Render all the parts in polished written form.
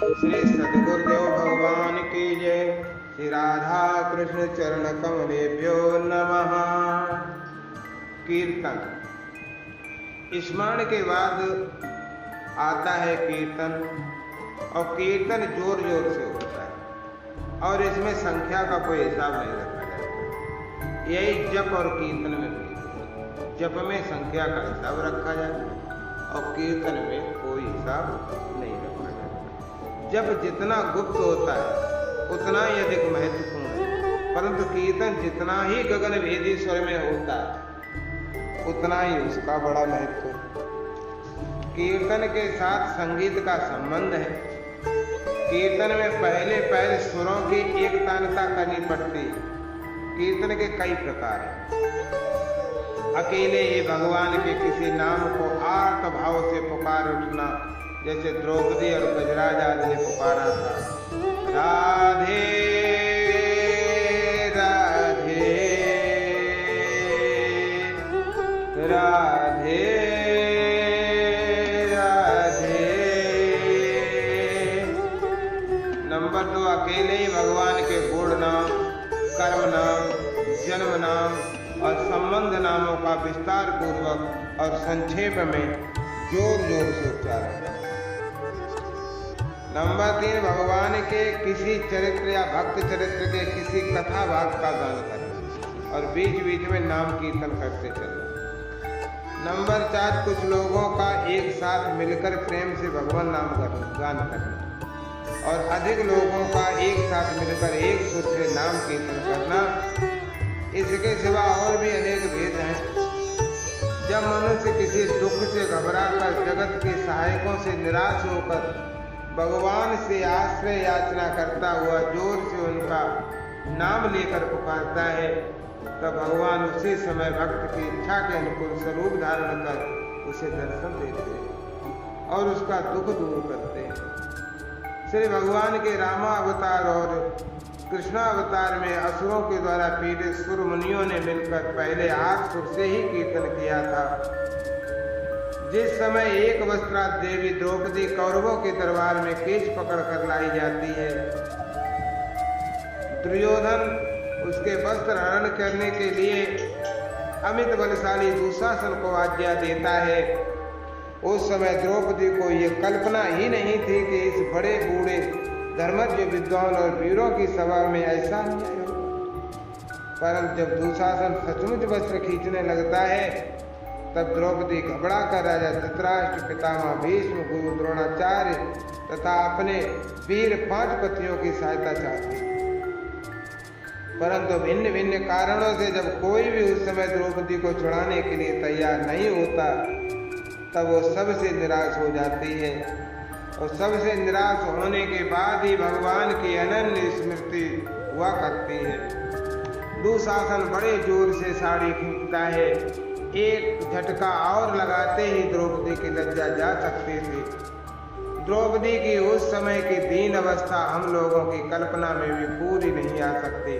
श्री सद्गुरुदेव भगवान की जय। श्री राधा कृष्ण चरण कमलेभ्यो नमः। कीर्तन। स्मरण के बाद आता है कीर्तन, और कीर्तन जोर जोर से होता है और इसमें संख्या का कोई हिसाब नहीं रखा जाता। यही जप और कीर्तन में भी, जप में संख्या का हिसाब रखा जाता है और कीर्तन में कोई हिसाब नहीं रखा जाता। जप जितना गुप्त होता है उतना ही अधिक महत्वपूर्ण है, परंतु कीर्तन जितना ही गगन भेदी स्वर में होता है उतना ही उसका बड़ा महत्व है। कीर्तन के साथ संगीत का संबंध है। कीर्तन में पहले पहले सुरों की एक तानता करनी पड़ती है। कीर्तन के कई प्रकार हैं। अकेले ही भगवान के किसी नाम को आर्त भाव से पुकार उठना, जैसे द्रौपदी और गजराज आदि ने पुकारा था, राधे राधे राधे राधे। नंबर 2, अकेले ही भगवान के गुण नाम, कर्म नाम, जन्म नाम और संबंध नामों का विस्तार पूर्वक और संक्षेप में जोर जोर से उच्चारण। नंबर 3, भगवान के किसी चरित्र या भक्त चरित्र के किसी कथा भाग का गान करना और बीच बीच में नाम कीर्तन करते चलना। नंबर 4, कुछ लोगों का एक साथ मिलकर प्रेम से भगवान नाम गान करना और अधिक लोगों का एक साथ मिलकर एक सुर से नाम कीर्तन करना। इसके सिवा और भी अनेक भेद हैं। जब मनुष्य किसी दुख से घबराकर जगत के सहायकों से निराश होकर भगवान से आश्रय याचना करता हुआ जोर से उनका नाम लेकर पुकारता है, तब भगवान उसी समय भक्त की इच्छा के अनुकूल स्वरूप धारण कर उसे दर्शन देते हैं और उसका दुख दूर करते हैं। श्री भगवान के रामा अवतार और कृष्णा अवतार में असुरों के द्वारा पीड़ित सुर मुनियों ने मिलकर पहले 8 सुर से ही कीर्तन किया था। जिस समय एक वस्त्रा देवी द्रौपदी कौरवों के दरबार में केश पकड़कर लाई जाती है, दुर्योधन उसके वस्त्र हरण करने के लिए अमित बलशाली दुशासन को आज्ञा देता है। उस समय द्रौपदी को यह कल्पना ही नहीं थी कि इस बड़े बूढ़े धर्मज्ञ विद्वान और वीरों की सभा में ऐसा अन्याय होगा। परंतु जब दुशासन सचमुच वस्त्र खींचने लगता है, तब द्रौपदी घबरा कर राजा धृतराष्ट्र, पितामह भीष्म, गुरु द्रोणाचार्य तथा अपने वीर 5 पतियों की सहायता चाहती। परंतु भिन्न भिन्न कारणों से जब कोई भी उस समय द्रौपदी को छुड़ाने के लिए तैयार नहीं होता, तब वो सबसे निराश हो जाती है और सबसे निराश होने के बाद ही भगवान की अनन्य स्मृति हुआ करती है। दुशासन बड़े जोर से साड़ी खींचता है। एक झटका और लगाते ही द्रौपदी की लज्जा जा सकती थी। द्रौपदी की उस समय की दीन अवस्था हम लोगों की कल्पना में भी पूरी नहीं आ सकती।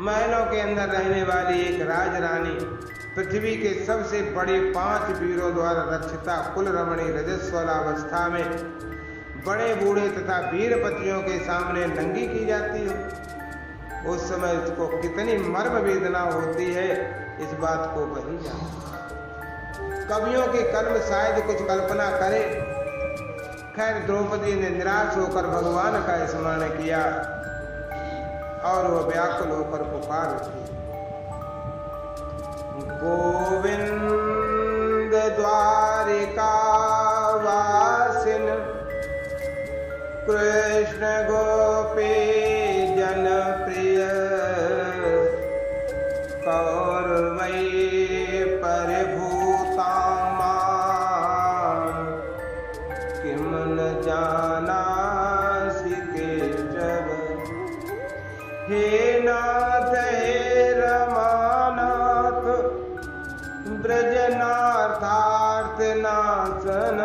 महलों के अंदर रहने वाली एक राजरानी पृथ्वी के सबसे बड़े 5 वीरों द्वारा रक्षिता कुल रमणी रजस्वला अवस्था में बड़े बूढ़े तथा वीर पतियों के सामने नंगी की जाती हो, उस समय उसको कितनी मर्म वेदना होती है, इस बात को वही जाने। कवियों के कलम शायद कुछ कल्पना करे। खैर, द्रौपदी ने निराश होकर भगवान का स्मरण किया और वह व्याकुल होकर पुकार उठी, गोविंद द्वारिका वासिन कृष्ण गोपी जन प्रिय कौरवै परिभूता मां किम न जानासि केशव। हे नाथ हे रमानाथ ब्रजनाथार्थ नाशन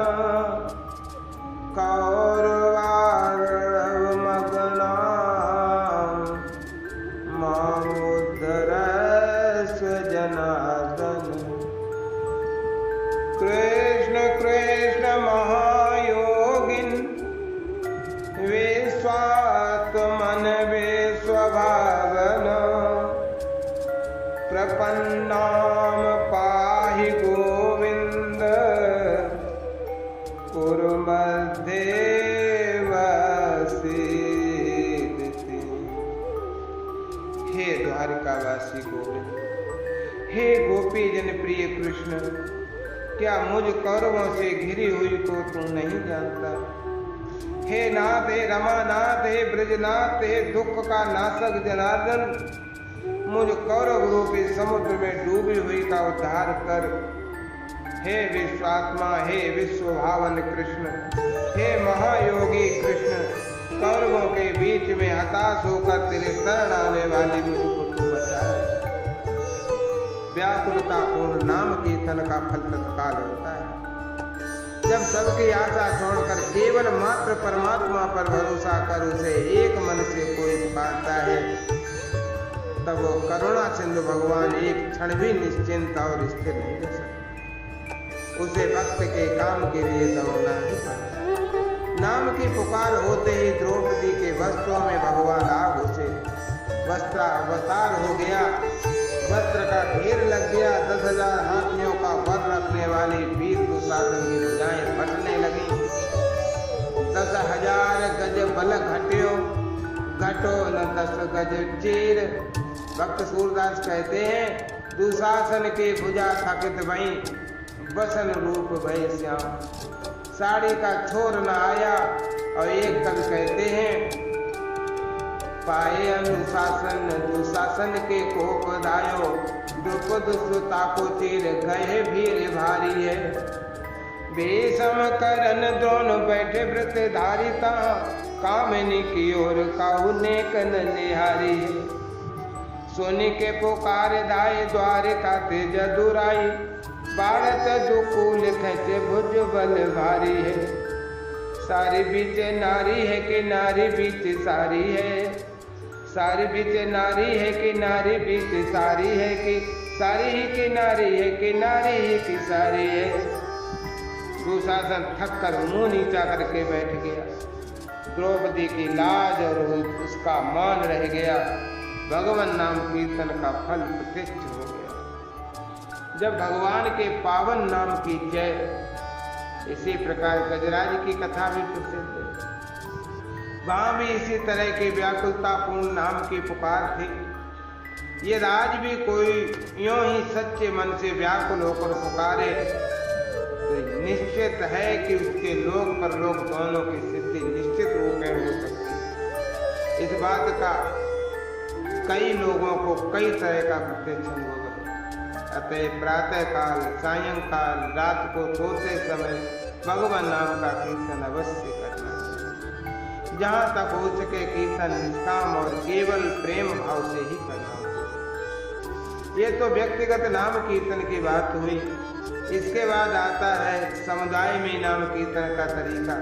कौरवार्णव मगना मामुद्धर पावन नाम पाहि गोविंद कुरु मध्य वसिति। हे द्वारिकावासी गोविंद, हे गोपी जन प्रिय कृष्ण, क्या मुझ कौरवों से घिरी हुई को तू नहीं जानता? हे नाथ, हे रमानाथ, हे ब्रजनाथ, हे दुख का नाशक जनार्दन, मुझ कौरव रूपी समुद्र में डूबी हुई का उद्धार कर। हे विश्वात्मा, हे विश्वभावन कृष्ण, हे महायोगी कृष्ण, कौरवों के बीच में हताश होकर तेरे शरण आने वाली मुझको तू बचा। व्याकुलता पूर्ण नाम कीर्तन का फल तत्काल होता है। जब सबकी आशा छोड़कर केवल मात्र परमात्मा पर भरोसा कर उसे एक मन से कोई पाता है, तब वो करुणा सिंधु भगवान एक क्षण भी निश्चिंत और स्थिर नहीं रह सकता। उसे भक्त के काम के लिए दौड़ना ही पड़ता। नाम की पुकार होते ही द्रौपदी के वस्त्रों में भगवान आ घुसे। वस्त्रावतार हो गया, वस्त्र का ढेर लग गया। 10,000 हाथियों का वर रखने वाली वीर दुशासन की भुजाएं फटने लगी। 10,000 गज बल घट्यो घटो न 10 गज चीर। भक्त सूरदास कहते हैं, दुशासन के भुजा थकित भई बसन रूप भय श्याम। साड़ी का छोर न आया। और एक कवि कहते हैं, पाए अनुशासन दुशासन के कोप दायो, द्रुपद सुता को चीर गए भीर भारी है। बेसम करन द्रोण बैठे व्रत धारिता, कामिनी की ओर काहू नेकन निहारी है। सोनी के पुकार दाए द्वारिका तेज दुराई, बारत दुकूल खचे भुज बल भारी है। सारी बीच नारी है कि नारी बीच सारी है, सारी बीच नारी है कि नारी बीच सारी है, कि सारी ही की नारी है कि नारी ही की सारी है। दुशासन थक कर मुंह नीचा करके बैठ गया। द्रौपदी की लाज और उसका मान रह गया। भगवान नाम कीर्तन का फल प्रतिष्ठ हो गया। जब भगवान के पावन नाम की जय। इसी प्रकार गजराज की कथा भी प्रसिद्ध है। वहां भी इसी तरह की व्याकुलता पूर्ण नाम की पुकार थी। ये राज भी कोई यूं ही सच्चे मन से व्याकुल होकर पुकारे तो निश्चित है कि उसके लोक परलोक दोनों की सिद्धि निश्चित रूप में हो सकती है। इस बात का कई लोगों को कई तरह का प्रत्यक्ष अनुभव है। अतः प्रातः काल, सायंकाल, रात को सोते समय भगवान नाम का कीर्तन अवश्य करना चाहिए। जहाँ तक हो सके कीर्तन निष्काम और केवल प्रेम भाव से ही करना चाहिए। ये तो व्यक्तिगत नाम कीर्तन की बात हुई। इसके बाद आता है समुदाय में नाम कीर्तन का तरीका।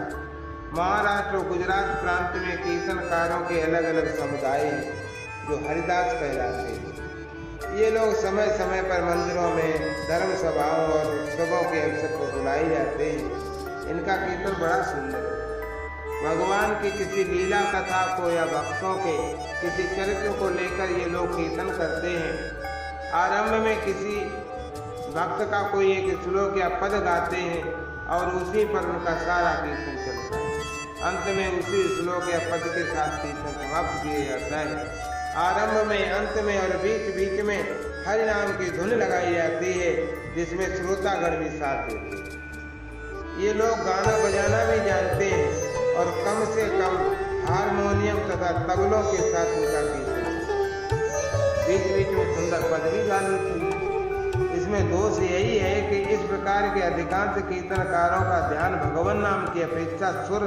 महाराष्ट्र और गुजरात प्रांत में कीर्तनकारों के अलग अलग समुदाय हैं जो हरिदास कहलाते हैं। ये लोग समय समय पर मंदिरों में धर्म सभाओं और उत्सवों के अवसर पर बुलाए जाते हैं। इनका कीर्तन बड़ा सुंदर है। भगवान की किसी लीला कथा को या भक्तों के किसी चरित्र को लेकर ये लोग कीर्तन करते हैं। आरंभ में किसी भक्त का कोई एक श्लोक या पद गाते हैं और उसी पर उनका सारा कीर्तन चलता है। अंत में उसी श्लोक या पद के साथ कीर्तन समाप्त किया जाता है। आरंभ में, अंत में और बीच बीच में हरि नाम की धुन लगाई जाती है, जिसमें श्रोतागण भी साथ देते हैं। ये लोग गाना बजाना भी जानते हैं और कम से कम हारमोनियम तथा तबलों के साथ उनका कीर्तन। बीच बीच में सुंदर पद भी गा लेते हैं। इसमें दोष यही है कि इस प्रकार के अधिकांश कीर्तनकारों का ध्यान भगवान नाम की अपेक्षा सुर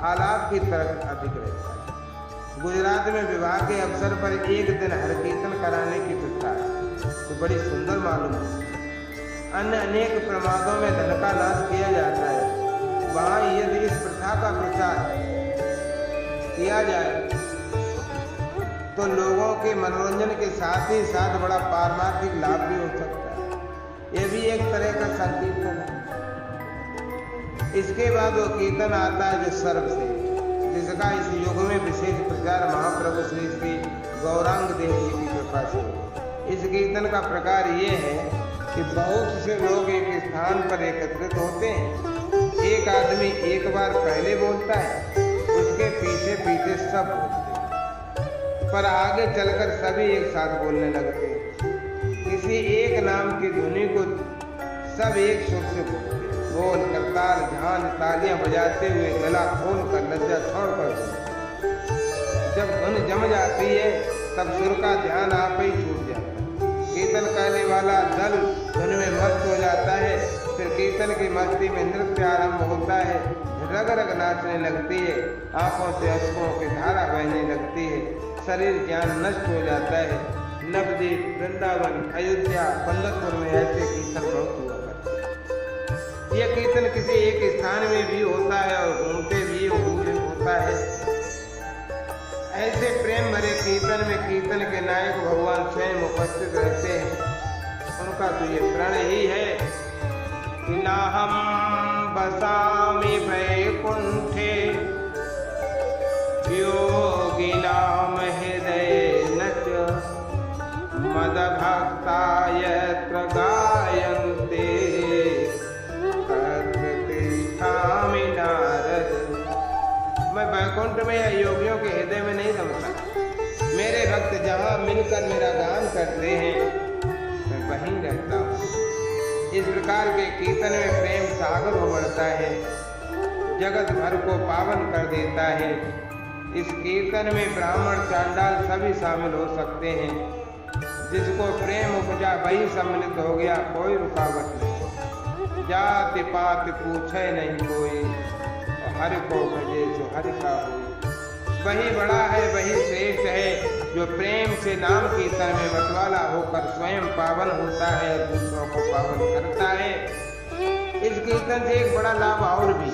आलाप की तरफ अधिक रहता है। गुजरात में विवाह के अवसर पर एक दिन हर कीर्तन कराने की प्रथा है, तो बड़ी सुंदर मालूम है। अन्य अनेक प्रमादों में धन का नाश किया जाता है। वहाँ यदि इस प्रथा का प्रचार किया जाए तो लोगों के मनोरंजन के साथ ही साथ बड़ा पारमार्थिक लाभ भी हो सकता है। यह भी एक तरह का संकीर्तन है। इसके बाद वो कीर्तन आता है जो सर्व से, जिसका इस युग में विशेष प्रचार महाप्रभु श्री श्री गौरांग देव जी की कृपा से। इस कीर्तन का प्रकार ये है कि बहुत से लोग एक स्थान पर एकत्रित होते हैं। एक आदमी एक बार पहले बोलता है, उसके पीछे पीछे सब बोलते हैं, पर आगे चलकर सभी एक साथ बोलने लगते हैं। किसी एक नाम की ध्वनि को सब एक सुर से बोलते हैं, बोल करताल झांझ तालियां बजाते हुए गला खोल कर लज्जा छोड़ कर। जब धुन जम जाती है तब सुर का ध्यान आप ही छूट जाता है। कीर्तन करने वाला दल धुन में मस्त हो जाता है। फिर कीर्तन की मस्ती में नृत्य आरंभ होता है। रग रग नाचने लगती है, आंखों से अश्कों की धारा बहने लगती है, शरीर ज्ञान नष्ट हो जाता है। नवद्वीप, वृंदावन, अयोध्या, पंढरपुर में ऐसे कीर्तन बहुत हुआ करते। यह कीर्तन किसी एक स्थान में भी होता है और घूमते भी होता है। ऐसे प्रेम भरे कीर्तन में कीर्तन के नायक भगवान स्वयं उपस्थित रहते हैं। उनका तो ये प्रण ही है कि नाहम बसामि वैकुंठे योगिनाम हृदयेन च मदभक्ता यत्र गायन्ते तत्र तिष्ठामि नारद। मैं वैकुंठ में या योगियों के हृदय में नहीं रमता। मेरे भक्त जहाँ मिलकर मेरा गान करते हैं मैं वहीं रहता हूँ। इस प्रकार के कीर्तन में प्रेम सागर उमड़ता है, जगत भर को पावन कर देता है। इस कीर्तन में ब्राह्मण चांडाल सभी शामिल हो सकते हैं। जिसको प्रेम उपजा वही सम्मिलित हो गया, कोई रुकावट नहीं। जाति पात पूछे नहीं कोई, हरि को भजे सो हरि का होई। वही बड़ा है, वही श्रेष्ठ है जो प्रेम से नाम कीर्तन में मतवाला होकर स्वयं पावन होता है और दूसरों को पावन करता है। इस कीर्तन से एक बड़ा लाभ और भी।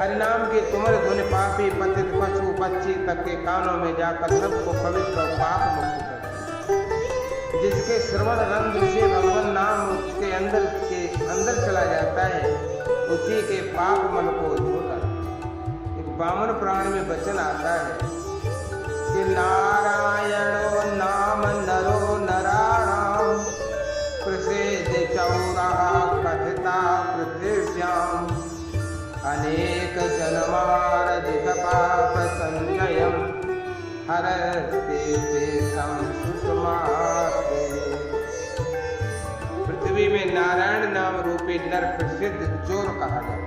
हरिनाम की तुमर धुन पापी पतित पशु पक्षी तक के कानों में जाकर सबको पवित्र और पाप मुक्त करती है। जिसके श्रवण रंध्र से भगवान नाम उसके अंदर चला जाता है, उसी के पाप मन को धोता है। एक वामन पुराण में वचन आता है कि नारायणो नाम नरो नराणाम प्रसिद्ध चौरा कथिता पृथिव्याम अनेक जन्मार्जित पाप संजयम हरते संसुतमाते। पृथ्वी में नारायण नाम रूपी नर प्रसिद्ध चोर कहा जाता है,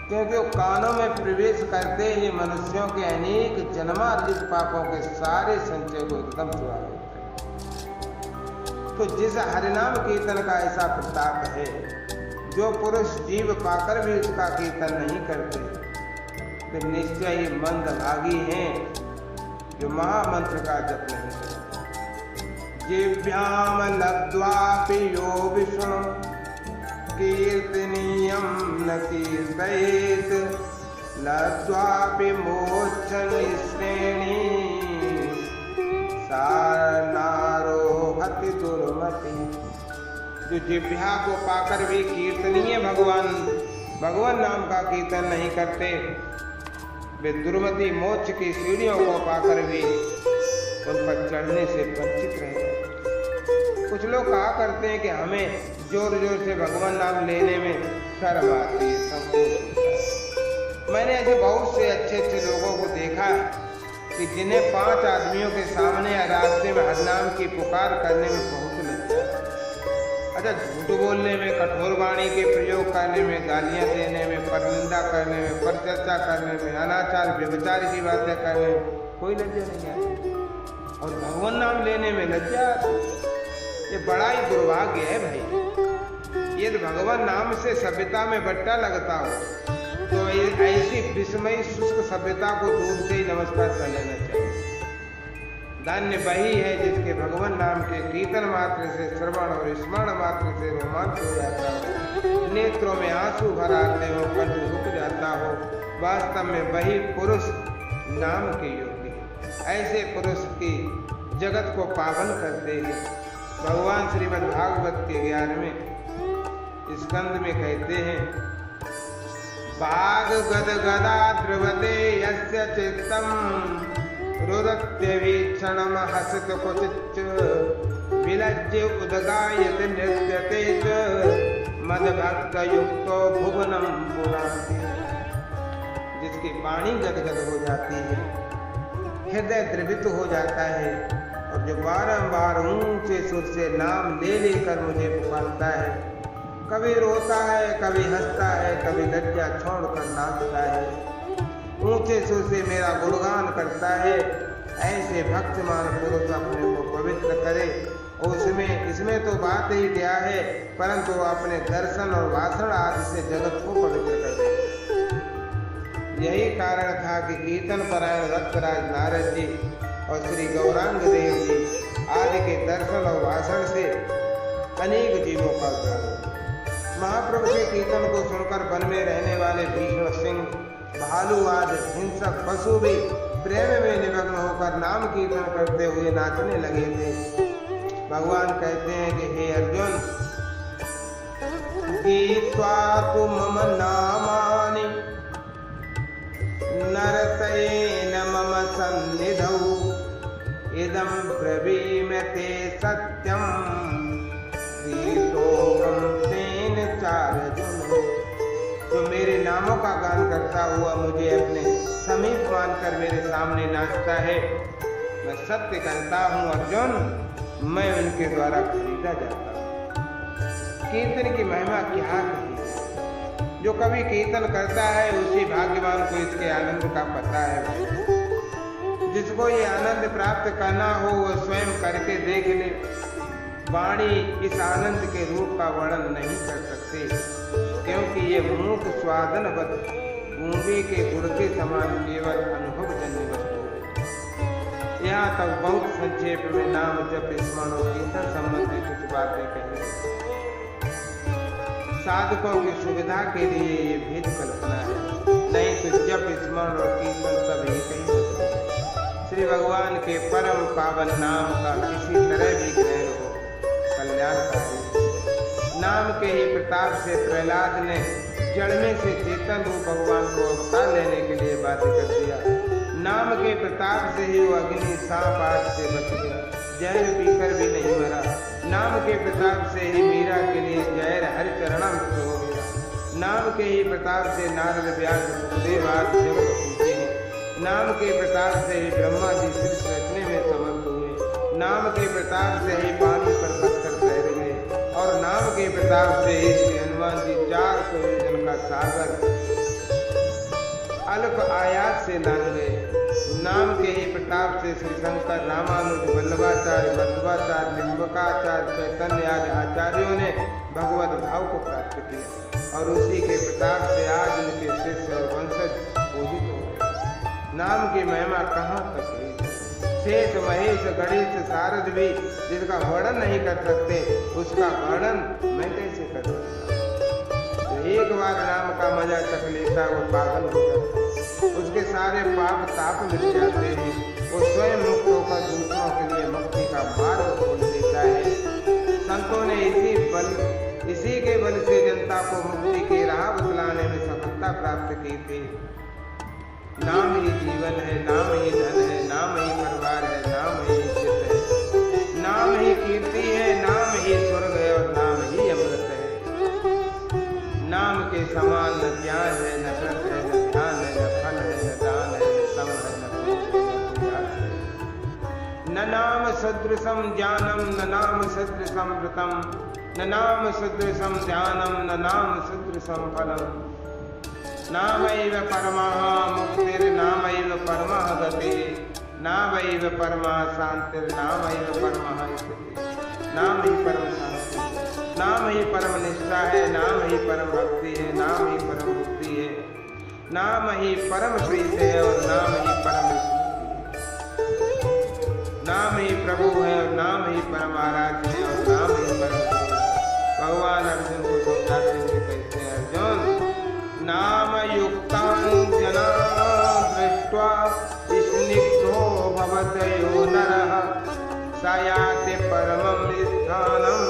क्योंकि वो कानों में प्रवेश करते ही मनुष्यों के अनेक जन्मार्जित पापों के सारे संचय को एकदम चुरा देता है। तो जिस हरिनाम कीर्तन का ऐसा प्रताप है, जो पुरुष जीव पाकर भी उसका कीर्तन नहीं करते, तो निश्चय ही मंदभागी हैं जो महामंत्र का जप नहीं करते। जिभ्याम लब्ध्वापि यो विष्णु कीर्तनीयं न कीर्तयेत् लब्ध्वापि मोक्षनिश्रेणी सारनारोहति दुर्मति। जो जिह्वा को पाकर भी कीर्तनीय भगवान नाम का कीर्तन नहीं करते, वे दुर्मति मोक्ष की सीढ़ियों को पाकर भी उन पर चढ़ने से वंचित रहे। कुछ लोग कहा करते हैं कि हमें जोर जोर से भगवान नाम लेने में शर्म आती है, संकोच होता है। मैंने ऐसे बहुत से अच्छे अच्छे लोगों को देखा कि जिन्हें 5 आदमियों के सामने या रास्ते में हरिनाम की पुकार करने में बहुत लगता है। अच्छा, झूठ बोलने में, कठोर वाणी के प्रयोग करने में, गालियां देने में, परनिंदा करने में, परचर्चा करने में, अनाचार व्यभिचार की बातें करने में कोई लज्जा नहीं आती, और भगवान नाम लेने में लज्जा आती। ये बड़ा ही दुर्भाग्य है भाई। यदि भगवान नाम से सभ्यता में बट्टा लगता हो तो ऐसी विस्मयी शुष्क सभ्यता को दूर से ही नमस्कार कर लेना चाहिए। धन्य वही है जिसके भगवान नाम के कीर्तन मात्र से, श्रवण और स्मरण मात्र से रोमांच हो जाता हो, नेत्रों में आंसू भर आते हो, कंठ रुक जाता हो। वास्तव में वही पुरुष नाम के योग्य है। ऐसे पुरुष की जगत को पावन करते हैं। भगवान श्रीमद् भागवत के 11वें स्कंद में कहते हैं, बाग गद गदा द्रवते यस्य चित्तम रुदत्यवीक्षणम हसित क्वचिच्च विलज्य उदगायत नृत्यते च मदभक्त युक्तो भुवनम पुनाति। जिसकी वाणी गदगद हो जाती है, हृदय द्रवित हो जाता है और जो बारंबार ऊंचे सुर से नाम ले लेकर मुझे पुकारता है, कभी रोता है, कभी हंसता है, कभी लज्जा छोड़कर नाचता है, ऊंचे सुर से मेरा गुणगान करता है, ऐसे भक्तिमान पुरुष अपने को पवित्र करे। इसमें तो बात ही क्या है, परंतु अपने दर्शन और भाषण आदि से जगत को पवित्र कर दे। यही कारण था कि कीर्तन परायण रक्तराज नारद जी और श्री गौरांग देव जी आदि के दर्शन और भाषण से अनेक जीवों का उद्धार हुआ। महाप्रभु के कीर्तन को सुनकर वन में रहने वाले भीषण सिंह, भालू आदि हिंसक पशु भी प्रेम में निमग्न होकर नाम कीर्तन करते हुए नाचने लगे थे। भगवान कहते हैं कि हे अर्जुन, गीत्वा तु मम नामानि नरतेन मम सन्निधौ इदं ब्रवीमि ते सत्यं गीतोऽहं तेन चार्जुन। जो मेरे नामों का गान करता हुआ मुझे अपने समीप मानकर मेरे सामने नाचता है, मैं सत्य कहता हूँ अर्जुन, मैं उनके द्वारा खरीदा जाता हूँ। कीर्तन की महिमा क्या कही, जो कभी कीर्तन करता है उसी भाग्यवान को इसके आनंद का पता है। जिसको ये आनंद प्राप्त करना हो वह स्वयं करके देख ले। वाणी इस आनंद के रूप का वर्णन नहीं कर सकते, क्योंकि ये मूक स्वादनवत गूंगे के गुड़ के समान केवल अनुभवजन्य वस्तु है। यहाँ तक बहुत संक्षेप में नाम जप स्मरण और कीर्तन संबंधी कुछ बातें कही। साधकों की सुविधा के लिए ये भेद कल्पना है, नहीं तो जप स्मरण और कीर्तन सब एक ही होते हैं। श्री भगवान के परम पावन नाम का किसी तरह भी ग्रहण हो कल्याणकारी। नाम के ही प्रताप से प्रहलाद ने जड़ में से चेतन रूप भगवान को अवतार लेने के लिए बाध्य कर दिया। नाम के प्रताप से ही वो अग्नि सांप आदि से बच गया, जहर पीकर भी नहीं मरा। नाम के प्रताप से ही मीरा के लिए जहर हरिचरणामृत हो गया। नाम के ही प्रताप से नारद व्यास सुखदेव आदि जगत पूछे हैं। नाम के प्रताप से ही ब्रह्मा जी सृष्टि रचने में समर्थ हुए। नाम के प्रताप से ही पानी पर पत्थर तैर गए और नाम के प्रताप से ही श्री हनुमान जी 400 योजन का सागर अल्प आयात से लांघ गए। नाम के ही प्रताप से श्री शंकर, रामानुज, वल्लभाचार्य, मध्वाचार्य, लिंबकाचार्य, चैतन्य आदि आचार्यों ने भगवत भाव को प्राप्त किया और उसी के प्रताप से आज उनके शिष्य और वंशज पूजित हो गए। नाम की महिमा कहाँ तक है? शेष, महेश, गणेश, शारद भी जिसका वर्णन नहीं कर सकते, उसका वर्णन मैं कैसे कर सकता? तो एक बार नाम का मजा चख लेता वो पागल हो जाता, उसके सारे पाप ताप मिट जाते हैं, वो स्वयं मुक्त होकर दूसरों के लिए मुक्ति का मार्ग खोल देता है। संतों ने इसी के बल से जनता को मुक्ति के राह बतलाने में सफलता प्राप्त की थी। नाम ही जीवन है, नाम ही धन है, नाम ही परिवार है, नाम ही इज्जत है, नाम ही कीर्ति है, नाम ही स्वर्ग है और नाम ही अमृत है। नाम के समान न ज्ञान है, न व्रत है, न ध्यान है, न फल है, न दान है, न सम है, न प्रयास है। न नाम सदृशम ज्ञानम, न नाम सदृशम व्रतम, न नाम सदृशम ध्यानम, न नाम सदृशम फलम। नामैव परमः मुक्तिर्नामैव परमः गतिः, नामैव परमः शान्तिर्नामैव परमः स्थितिः। नाम ही परम शांति, नाम ही परम निष्ठा है, नाम ही परम भक्ति है, नाम ही परम मुक्ति है, नाम ही परम प्रीत है और नाम ही परम स्मृति है। नाम ही प्रभु है और नाम ही परम आराध्य है और नाम ही परम गुरु है। भगवान अर्जुन को समझाते हुए कहते हैं, अर्जुन नाम युक्तं जना दृष्ट्वा स्निग्धो भवतो नरः स याति परमं स्थानं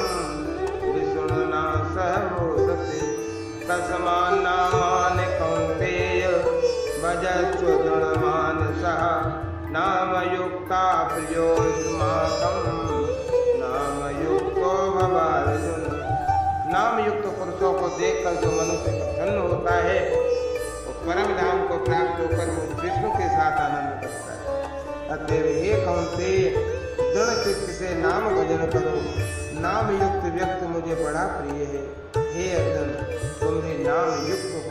विष्णुना सह मोदते। तस्मान्नामानि कौन्तेय भजस्व दृढमानसः नामयुक्ता प्रियोस्माकं नामयुक्तो भवार्जुन। नामयुक्त पुरुषों को देखकर जो मनुष्य प्रसन्न होता है वो परम धाम को प्राप्त होकर विष्णु के साथ आनंद करता है। अतएव हे कौन्तेय, दृढ़ चित्त से नाम भजन करो। नाम युक्त व्यक्ति मुझे बड़ा प्रिय है। हे अर्जुन, तुम भी नाम युक्त हो।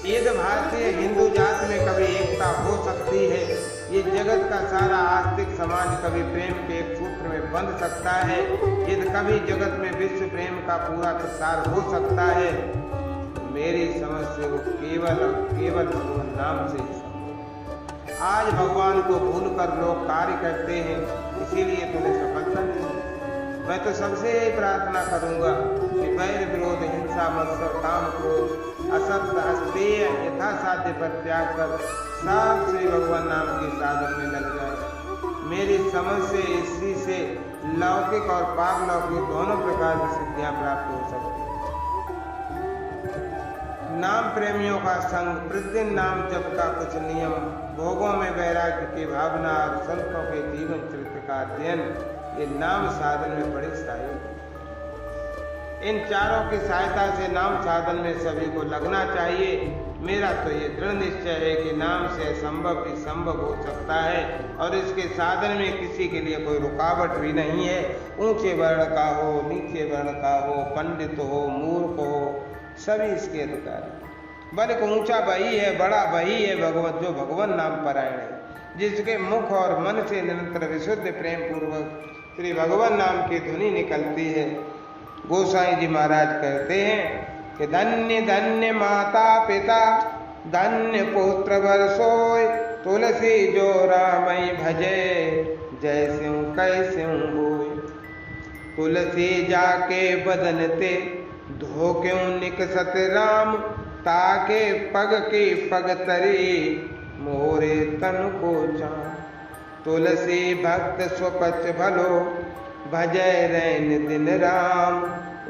ये जो भारतीय हिंदू जाति में कभी एकता हो सकती है, ये जगत का सारा आस्तिक समाज कभी प्रेम के एक सूत्र में बंध सकता है, यदि कभी जगत में विश्व प्रेम का पूरा प्रसार हो सकता है, मेरी समझ से वो केवल और केवल भगवान नाम से ही संभव। आज भगवान को भूलकर लोग कार्य करते हैं, इसीलिए तुम्हें सफलता नहीं। मैं तो सबसे यही प्रार्थना करूंगा कि वैर विरोध, हिंसा, मत्सर, काम, क्रोध, असत्य, अस्तेय यथासाध्य परित्याग कर सब श्री भगवान नाम के साधन में लग जाए। मेरी समझ से इसी से लौकिक और पारलौकिक दोनों प्रकार की सिद्धियां प्राप्त हो सकती हैं। नाम प्रेमियों का संग, प्रतिदिन नाम जप का कुछ नियम, भोगों में वैराग्य की भावना और संतों के जीवन चरित्र का अध्ययन, ये नाम साधन में बड़ी सहायक है। इन चारों की सहायता से नाम साधन में सभी को लगना चाहिए। मेरा तो ये दृढ़ निश्चय है कि नाम से असंभव भी संभव हो सकता है और इसके साधन में किसी के लिए कोई रुकावट भी नहीं है। ऊंचे वर्ण का हो, नीचे वर्ण का हो, पंडित हो, मूर्ख हो, सभी इसके अधिकारी। बल्कि ऊंचा वही है, बड़ा वही है भगवत जो भगवान नाम परायण है, जिसके मुख और मन से निरंतर विशुद्ध प्रेम पूर्वक श्री भगवान नाम की ध्वनि निकलती है। गोसाई जी महाराज कहते हैं कि धन्य धन्य माता पिता, धन्य पुत्र वर्षोय, तुलसी जो रामई भजे, जैसे कैसे बोय। तुलसी जाके बदन ते, धोक्यों निकसत राम, ताके पग की पग तरी, मोरे तन को जान। तुलसी भक्त स्वपच भलो, भजय रैन दिन राम,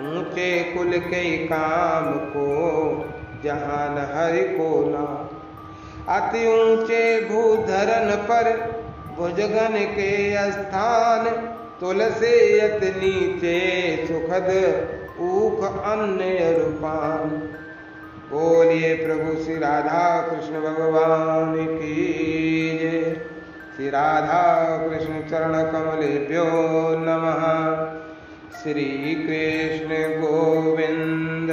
ऊंचे कुल के काम को, जहान हरि को नाम। अति ऊंचे भूधरन पर, भुजगन के स्थान, तुलसी अति नीचे, सुखद ऊख अन्य रूपान। बोलिए प्रभु श्री राधा कृष्ण भगवान की जय। श्री राधा कृष्ण चरण कमलेभ्यो नमः। श्री कृष्ण गोविंद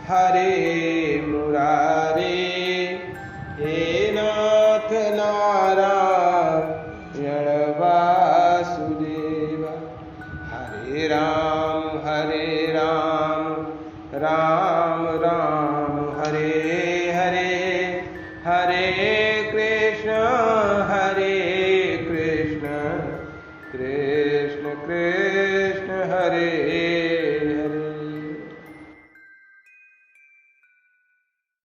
हरे मुरारे, हे नाथ नारायण वासुदेव। हरे राम राम राम हरे हरे, हरे कृष्ण कृष्ण कृष्ण हरे